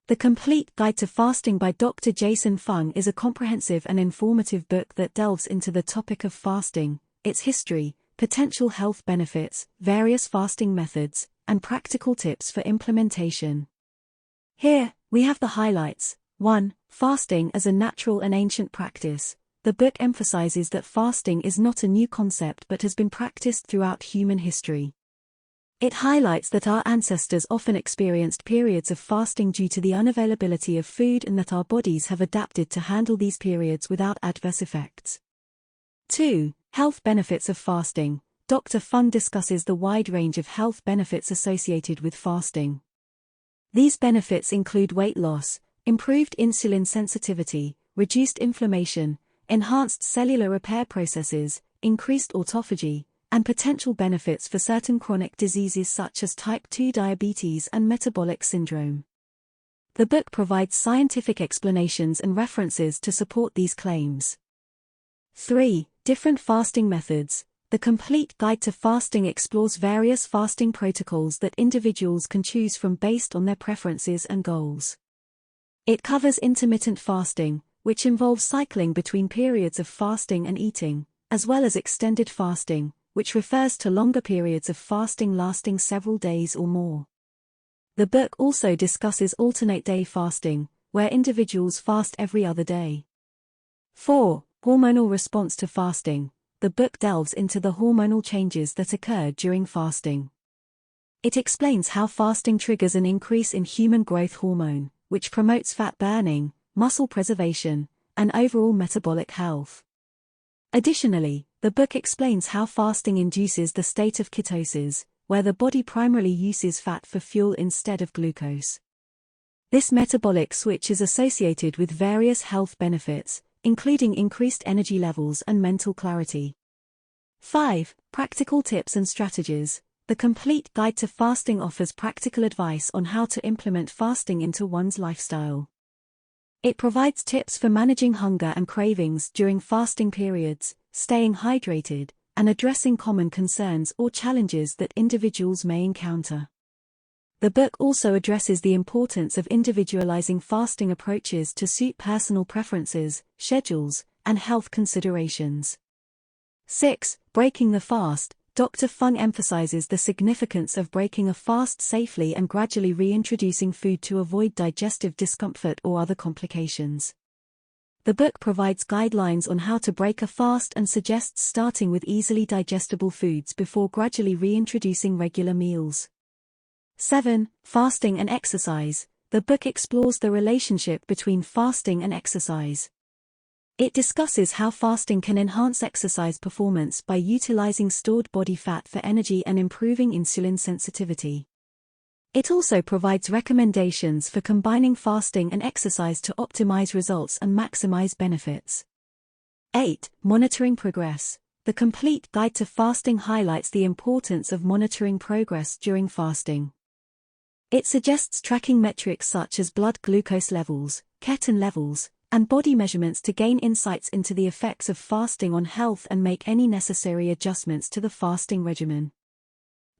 The Complete Guide to Fasting by Dr. Jason Fung is a comprehensive and informative book that delves into the topic of fasting, its history, potential health benefits, various fasting methods, and practical tips for implementation. Here, we have the highlights. 1. Fasting as a natural and ancient practice. The book emphasizes that fasting is not a new concept but has been practiced throughout human history. It highlights that our ancestors often experienced periods of fasting due to the unavailability of food and that our bodies have adapted to handle these periods without adverse effects. 2. Health benefits of fasting. Dr. Fung discusses the wide range of health benefits associated with fasting. These benefits include weight loss, improved insulin sensitivity, reduced inflammation, enhanced cellular repair processes, increased autophagy, and potential benefits for certain chronic diseases such as type 2 diabetes and metabolic syndrome. The book provides scientific explanations and references to support these claims. 3. Different fasting methods. The Complete Guide to Fasting explores various fasting protocols that individuals can choose from based on their preferences and goals. It covers intermittent fasting, which involves cycling between periods of fasting and eating, as well as extended fasting, which refers to longer periods of fasting lasting several days or more. The book also discusses alternate-day fasting, where individuals fast every other day. 4. Hormonal response to fasting. The book delves into the hormonal changes that occur during fasting. It explains how fasting triggers an increase in human growth hormone, which promotes fat burning, muscle preservation, and overall metabolic health. Additionally, the book explains how fasting induces the state of ketosis, where the body primarily uses fat for fuel instead of glucose. This metabolic switch is associated with various health benefits, including increased energy levels and mental clarity. 5. Practical tips and strategies. The Complete Guide to Fasting offers practical advice on how to implement fasting into one's lifestyle. It provides tips for managing hunger and cravings during fasting periods, staying hydrated, and addressing common concerns or challenges that individuals may encounter. The book also addresses the importance of individualizing fasting approaches to suit personal preferences, schedules, and health considerations. 6. Breaking the fast. Dr. Fung emphasizes the significance of breaking a fast safely and gradually reintroducing food to avoid digestive discomfort or other complications. The book provides guidelines on how to break a fast and suggests starting with easily digestible foods before gradually reintroducing regular meals. 7. Fasting and exercise. The book explores the relationship between fasting and exercise. It discusses how fasting can enhance exercise performance by utilizing stored body fat for energy and improving insulin sensitivity. It also provides recommendations for combining fasting and exercise to optimize results and maximize benefits. 8. Monitoring progress. The Complete Guide to Fasting highlights the importance of monitoring progress during fasting. It suggests tracking metrics such as blood glucose levels, ketones levels, and body measurements to gain insights into the effects of fasting on health and make any necessary adjustments to the fasting regimen.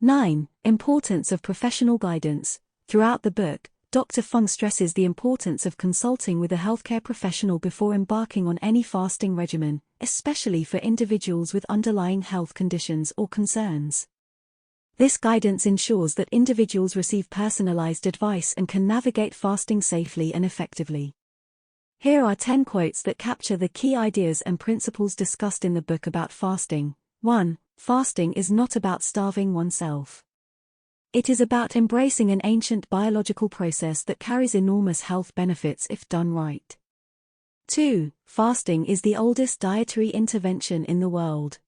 9. Importance of professional guidance. Throughout the book, Dr. Fung stresses the importance of consulting with a healthcare professional before embarking on any fasting regimen, especially for individuals with underlying health conditions or concerns. This guidance ensures that individuals receive personalized advice and can navigate fasting safely and effectively. Here are 10 quotes that capture the key ideas and principles discussed in the book about fasting. 1. Fasting is not about starving oneself. It is about embracing an ancient biological process that carries enormous health benefits if done right. 2. Fasting is the oldest dietary intervention in the world.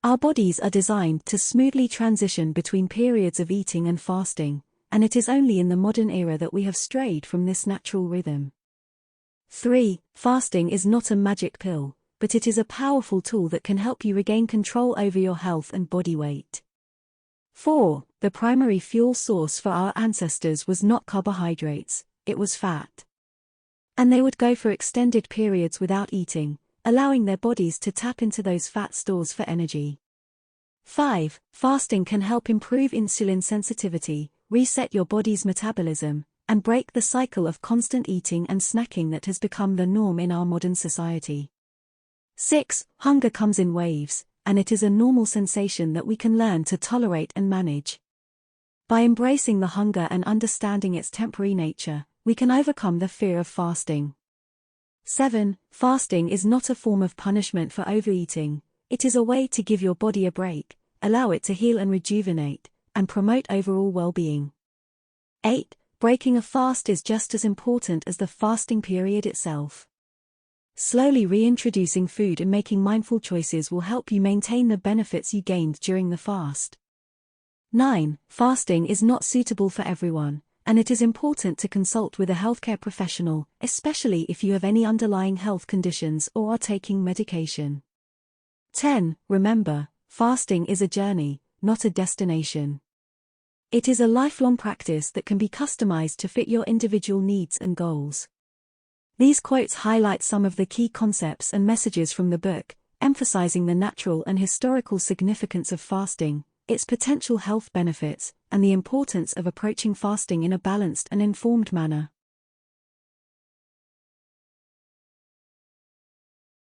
Our bodies are designed to smoothly transition between periods of eating and fasting, and it is only in the modern era that we have strayed from this natural rhythm. 3. Fasting is not a magic pill, but it is a powerful tool that can help you regain control over your health and body weight. 4. The primary fuel source for our ancestors was not carbohydrates, it was fat. And they would go for extended periods without eating, allowing their bodies to tap into those fat stores for energy. 5. Fasting can help improve insulin sensitivity, reset your body's metabolism, and break the cycle of constant eating and snacking that has become the norm in our modern society. 6. Hunger comes in waves, and it is a normal sensation that we can learn to tolerate and manage. By embracing the hunger and understanding its temporary nature, we can overcome the fear of fasting. 7. Fasting is not a form of punishment for overeating. It is a way to give your body a break, allow it to heal and rejuvenate, and promote overall well-being. 8. Breaking a fast is just as important as the fasting period itself. Slowly reintroducing food and making mindful choices will help you maintain the benefits you gained during the fast. 9. Fasting is not suitable for everyone, and it is important to consult with a healthcare professional, especially if you have any underlying health conditions or are taking medication. 10. Remember, fasting is a journey, not a destination. It is a lifelong practice that can be customized to fit your individual needs and goals. These quotes highlight some of the key concepts and messages from the book, emphasizing the natural and historical significance of fasting, its potential health benefits, and the importance of approaching fasting in a balanced and informed manner.